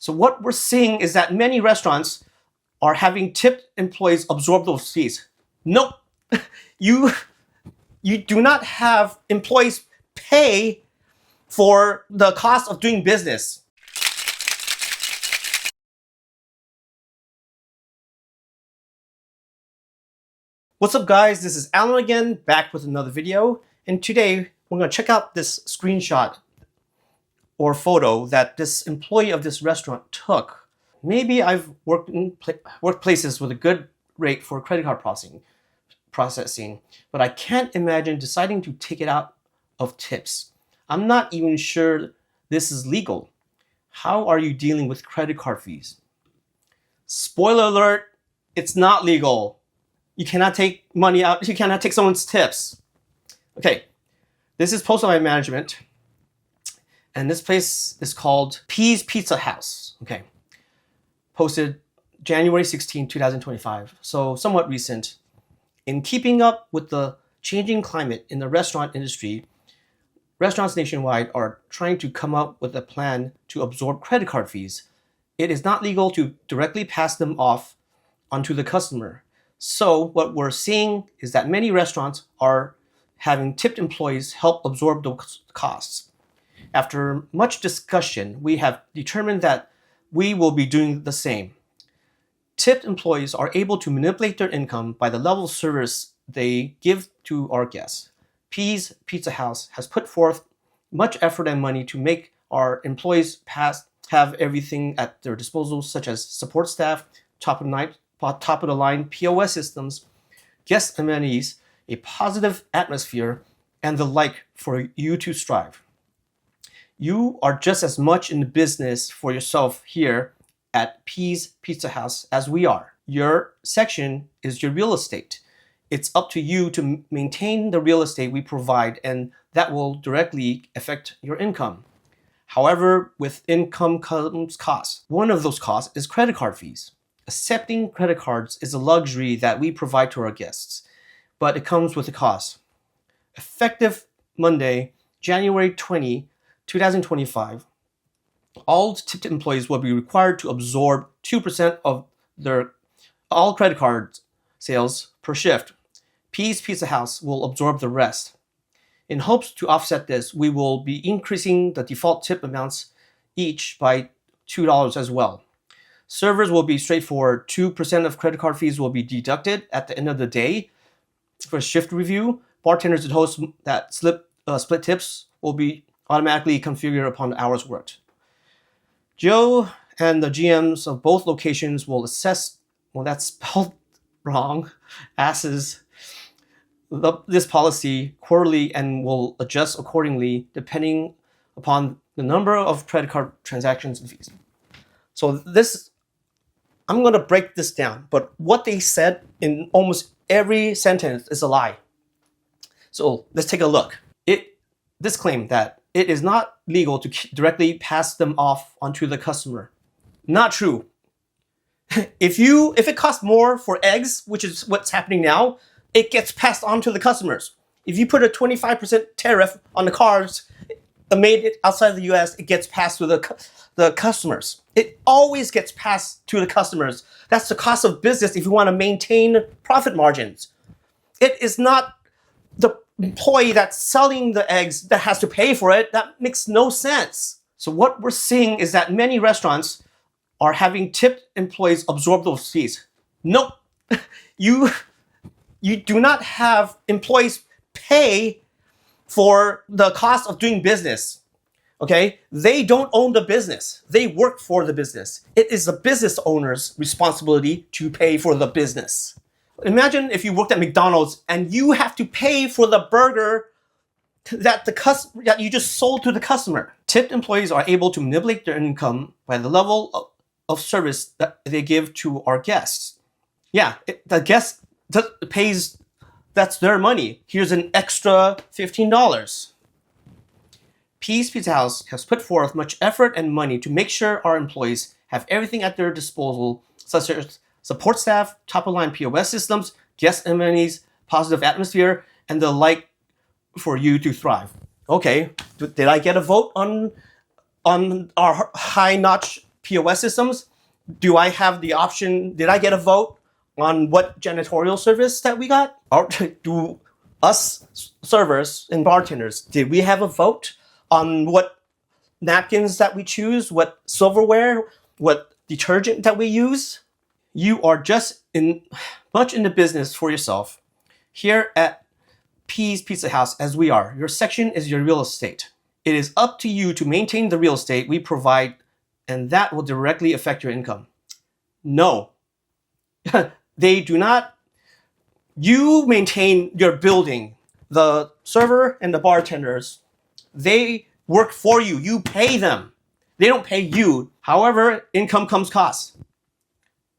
So what we're seeing is that many restaurants are having tipped employees absorb those fees. Nope. You do not have employees pay for the cost of doing business. What's up, guys? This is Alan again, back with another video. And today we're going to check out this screenshot or photo that this employee of this restaurant took. Maybe I've worked in workplaces with a good rate for credit card processing, but I can't imagine deciding to take it out of tips. I'm not even sure this is legal. How are you dealing with credit card fees? Spoiler alert, it's not legal. You cannot take money out. You cannot take someone's tips. Okay, this is posted by management. And this place is called Pee's Pizza House. Okay, posted January 16, 2025. So somewhat recent. In keeping up with the changing climate in the restaurant industry, restaurants nationwide are trying to come up with a plan to absorb credit card fees. It is not legal to directly pass them off onto the customer. So what we're seeing is that many restaurants are having tipped employees help absorb those costs. After much discussion, we have determined that we will be doing the same. Tipped employees are able to manipulate their income by the level of service they give to our guests. Pee's Pizza House has put forth much effort and money to make our employees have everything at their disposal, such as support staff, top of the line POS systems, guest amenities, a positive atmosphere, and the like for you to strive. You are just as much in the business for yourself here at Pee's Pizza House as we are. Your section is your real estate. It's up to you to maintain the real estate we provide, and that will directly affect your income. However, with income comes costs. One of those costs is credit card fees. Accepting credit cards is a luxury that we provide to our guests, but it comes with a cost. Effective Monday, January 20, 2025, all tipped employees will be required to absorb 2% of their all credit card sales per shift. Pee's Pizza House will absorb the rest. In hopes to offset this, we will be increasing the default tip amounts each by $2 as well. Servers will be straightforward. 2% of credit card fees will be deducted at the end of the day for shift review. Bartenders and hosts that split tips will be automatically configured upon the hours worked. Joe and the GMs of both locations will assess, well, that's spelled wrong, this policy quarterly and will adjust accordingly depending upon the number of credit card transactions and fees. So this, I'm going to break this down, but what they said in almost every sentence is a lie. So let's take a look. This claim that it is not legal to directly pass them off onto the customer. Not true. If it costs more for eggs, which is what's happening now, it gets passed on to the customers. If you put a 25% tariff on the cars made it outside of the US, it gets passed to the customers. It always gets passed to the customers. That's the cost of business if you want to maintain profit margins. It is not the employee that's selling the eggs that has to pay for it. That makes no sense. So what we're seeing is that many restaurants are having tipped employees absorb those fees. Nope. You do not have employees pay for the cost of doing business. Okay? They don't own the business. They work for the business. It is the business owner's responsibility to pay for the business. Imagine if you worked at McDonald's and you have to pay for the burger that you just sold to the customer. Tipped employees are able to manipulate their income by the level of service that they give to our guests. Yeah, the guest pays, that's their money. Here's an extra $15. Pee's Pizza House has put forth much effort and money to make sure our employees have everything at their disposal, such as support staff, top-of-line POS systems, guest amenities, positive atmosphere, and the like for you to thrive. Okay, did I get a vote on our high-notch POS systems, do I have the option? Did I get a vote on what janitorial service that we got? Or do us servers and bartenders, did we have a vote on what napkins that we choose, what silverware, what detergent that we use? You are just much in the business for yourself. Here at P's Pizza House, as we are, your section is your real estate. It is up to you to maintain the real estate we provide, and that will directly affect your income. No, they do not. You maintain your building. The server and the bartenders, they work for you. You pay them. They don't pay you. However, income comes costs.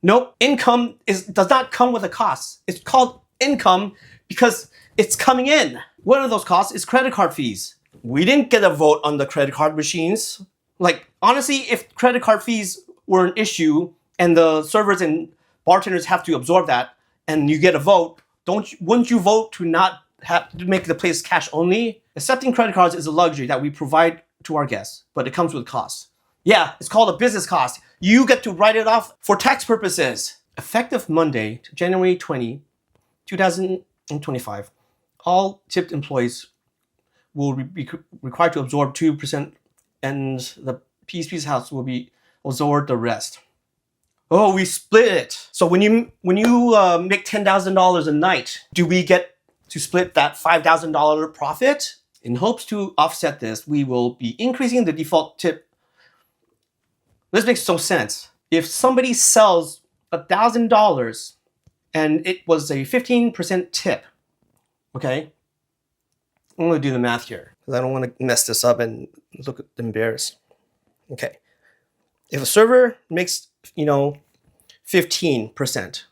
Nope, income does not come with a cost. It's called income because it's coming in. One of those costs is credit card fees. We didn't get a vote on the credit card machines. Like, honestly, if credit card fees were an issue and the servers and bartenders have to absorb that and you get a vote, wouldn't you vote to not have to make the place cash only? Accepting credit cards is a luxury that we provide to our guests, but it comes with costs. Yeah, it's called a business cost. You get to write it off for tax purposes. Effective Monday, January 20, 2025, all tipped employees will be required to absorb 2%, and the P's Pizza House will be absorb the rest. Oh, we split it. So when you make $10,000 a night, do we get to split that $5,000 profit? In hopes to offset this, we will be increasing the default tip. This makes no sense. If somebody sells $1,000 and it was a 15% tip, okay? I'm gonna do the math here because I don't want to mess this up and look embarrassed. Okay, if a server makes 15%,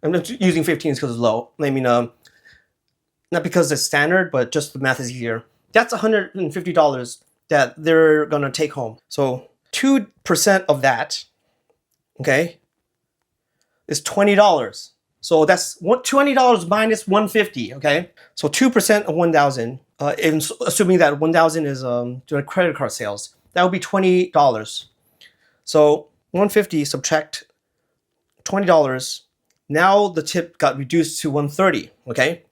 I'm not using 15 because it's low. I mean, not because it's standard, but just the math is easier. That's $150 that they're gonna take home. So 2% of that, okay, is $20. So that's $20 minus $150, okay? So 2% of 1,000, assuming that 1,000 is doing credit card sales, that would be $20. So 150 subtract $20. Now the tip got reduced to 130, okay?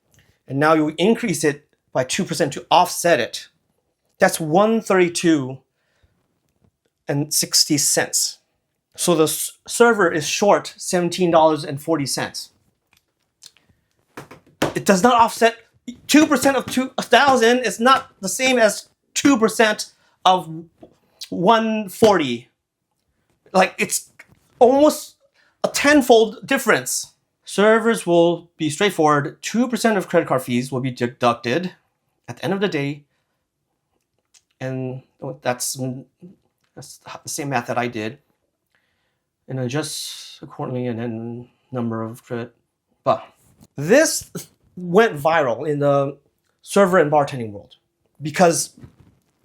And now you increase it by 2% to offset it. That's 132.60. So the server is short $17.40. It does not offset 2% of 2,000 is not the same as 2% of 140. Like, it's almost a tenfold difference. Servers will be straightforward. 2% of credit card fees will be deducted at the end of the day. And that's the same math that I did. And adjust accordingly, and then number of credit. But this went viral in the server and bartending world because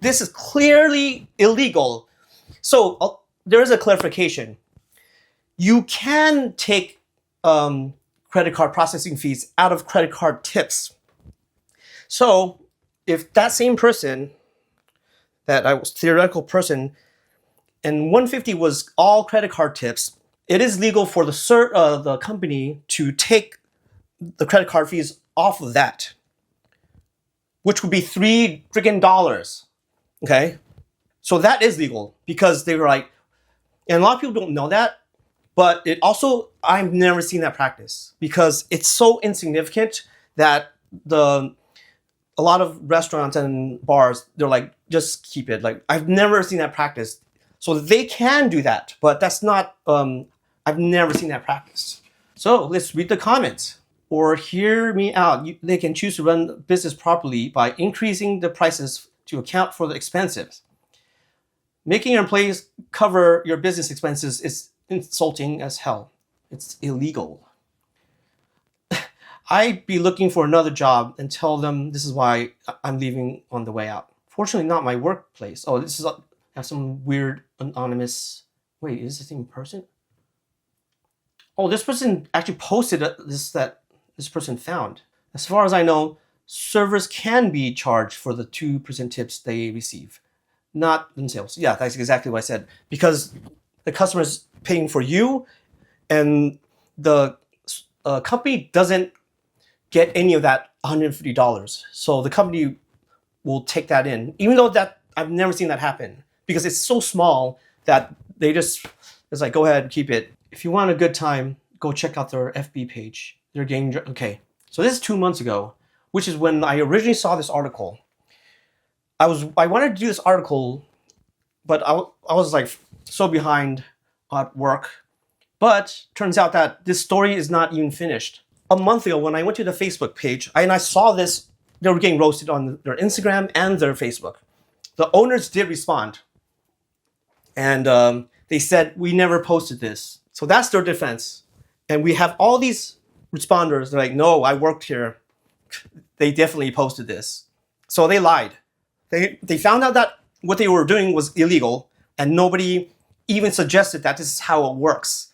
this is clearly illegal. So there is a clarification. You can take credit card processing fees out of credit card tips. So if that same person, that I was theoretical person, and 150 was all credit card tips, it is legal for the company to take the credit card fees off of that, which would be $3 freaking, okay? So that is legal because they were like, and a lot of people don't know that, but it also, I've never seen that practice because it's so insignificant that a lot of restaurants and bars, they're like, just keep it. Like, I've never seen that practice. So they can do that, but that's not, I've never seen that practice. So let's read the comments. Or hear me out. They can choose to run the business properly by increasing the prices to account for the expenses. Making your employees cover your business expenses is insulting as hell. It's illegal. I'd be looking for another job and tell them this is why I'm leaving on the way out. Fortunately, not my workplace. Oh, this is have some weird anonymous. Wait, is this in person? Oh, this person actually posted that this person found. As far as I know, servers can be charged for the 2% tips they receive. not in sales. Yeah, that's exactly what I said. Because the customer's paying for you, and the company doesn't get any of that $150. So the company will take that in, even though that I've never seen that happen, because it's so small that they just, it's like, go ahead, keep it. If you want a good time, go check out their FB page. They're getting, okay. So this is 2 months ago, which is when I originally saw this article. I wanted to do this article, but I was like so behind at work. But turns out that this story is not even finished. A month ago, when I went to the Facebook page, and I saw this, they were getting roasted on their Instagram and their Facebook. The owners did respond. And they said, we never posted this. So that's their defense. And we have all these responders. They're like, no, I worked here. They definitely posted this. So they lied. They found out that what they were doing was illegal, and nobody even suggested that this is how it works.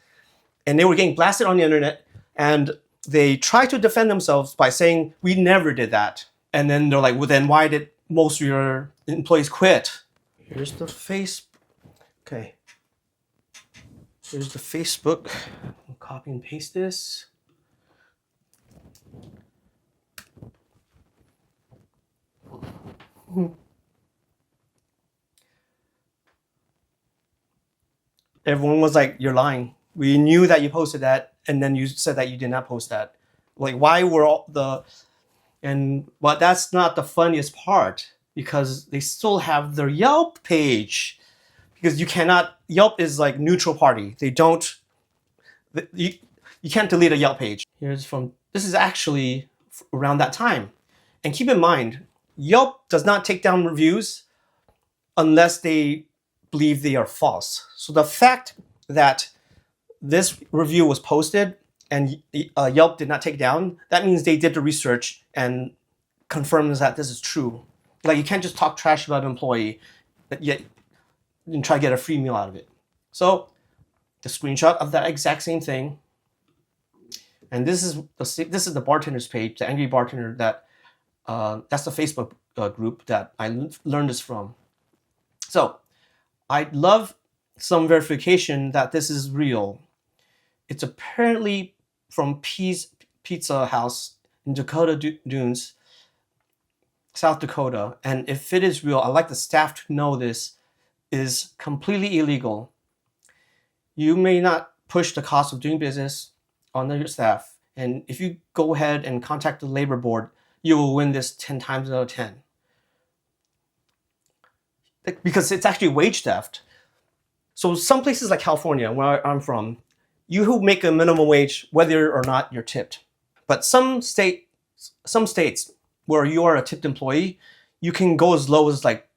And they were getting blasted on the internet, and they tried to defend themselves by saying, we never did that. And then they're like, well, then why did most of your employees quit? Here's the face. Okay. Here's the Facebook. I'll copy and paste this. Everyone was like, you're lying. We knew that you posted that, and then you said that you did not post that. Like, why were all but that's not the funniest part, because they still have their Yelp page. Because you cannot, Yelp is like neutral party. They don't, you can't delete a Yelp page. This is actually around that time. And keep in mind, Yelp does not take down reviews unless they believe they are false. So the fact that this review was posted and Yelp did not take down, that means they did the research and confirms that this is true. Like, you can't just talk trash about an employee, yet and try to get a free meal out of it. So the screenshot of that exact same thing. And this is the bartender's page, the angry bartender, that's the Facebook group that I learned this from. So I'd love some verification that this is real. It's apparently from Pizza House in Dakota Dunes, South Dakota. And if it is real, I'd like the staff to know this is completely illegal. You may not push the cost of doing business on your staff. And if you go ahead and contact the labor board, you will win this 10 times out of 10. Because it's actually wage theft. So some places like California, where I'm from, you make a minimum wage whether or not you're tipped. But some states where you are a tipped employee, you can go as low as like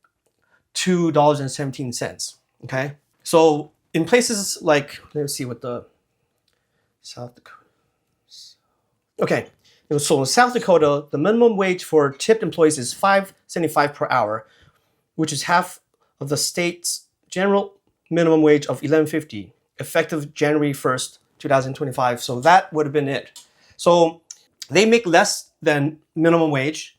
$2.17. Okay? So in places like, let's see what the South Dakota. Okay. So in South Dakota, the minimum wage for tipped employees is $5.75 per hour, which is half of the state's general minimum wage of $11.50, effective January 1st, 2025. So that would have been it. So they make less than minimum wage.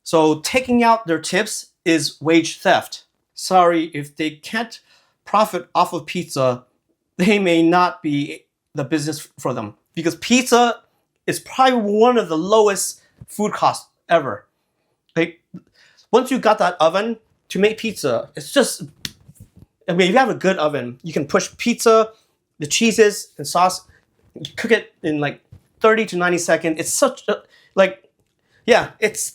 So taking out their tips is wage theft. Sorry, if they can't profit off of pizza, they may not be the business for them, because pizza is probably one of the lowest food costs ever. Like, once you got that oven to make pizza, it's just, I mean, if you have a good oven, you can push pizza, the cheeses and sauce, you cook it in like 30 to 90 seconds. It's such a, like, yeah, it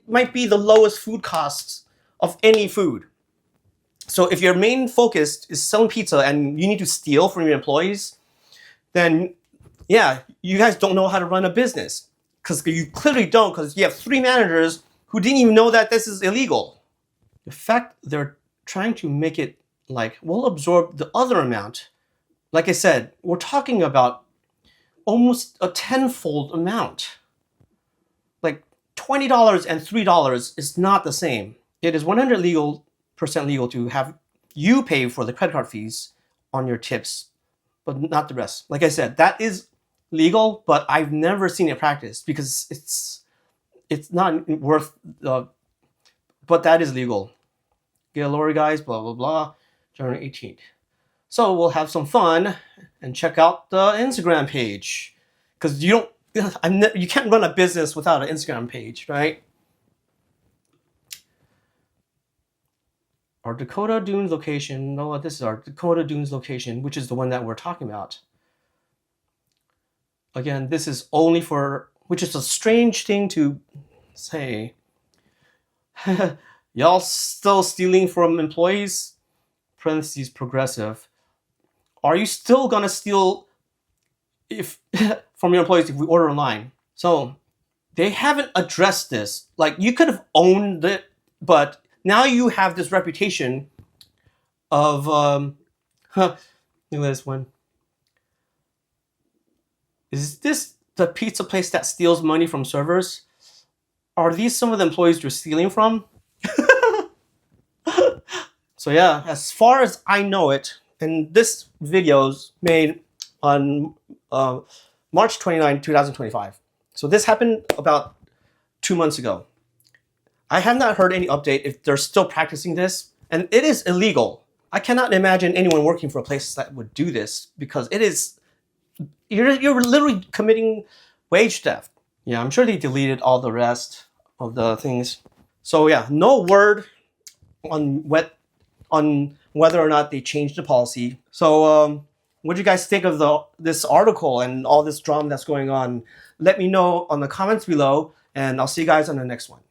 might be the lowest food costs of any food. So if your main focus is selling pizza and you need to steal from your employees, then yeah, you guys don't know how to run a business. Because you clearly don't, because you have 3 managers who didn't even know that this is illegal. The fact they're trying to make it like, we'll absorb the other amount. Like I said, we're talking about almost a tenfold amount. Like $20 and $3 is not the same. It is 100% legal to have you pay for the credit card fees on your tips, but not the rest. Like I said, that is legal, but I've never seen it practiced because it's not worth, but that is legal. Get lorry guys, blah, blah, blah, January 18th. So we'll have some fun and check out the Instagram page. Because you can't run a business without an Instagram page, right? Our Dakota Dunes location, no, this is our Dakota Dunes location, which is the one that we're talking about. Again, this is only for, which is a strange thing to say. Y'all still stealing from employees? Parentheses progressive. Are you still gonna steal if from your employees if we order online? So they haven't addressed this. Like, you could have owned it, but now you have this reputation of look at this one. Is this the pizza place that steals money from servers? Are these some of the employees you're stealing from? So yeah, as far as I know it, and this video's made on March 29, 2025. So this happened about 2 months ago. I have not heard any update if they're still practicing this, and it is illegal. I cannot imagine anyone working for a place that would do this, because it is, you're literally committing wage theft. Yeah, I'm sure they deleted all the rest of the things. So yeah, no word on whether or not they changed the policy. So what do you guys think of this article and all this drama that's going on? Let me know on the comments below, and I'll see you guys on the next one.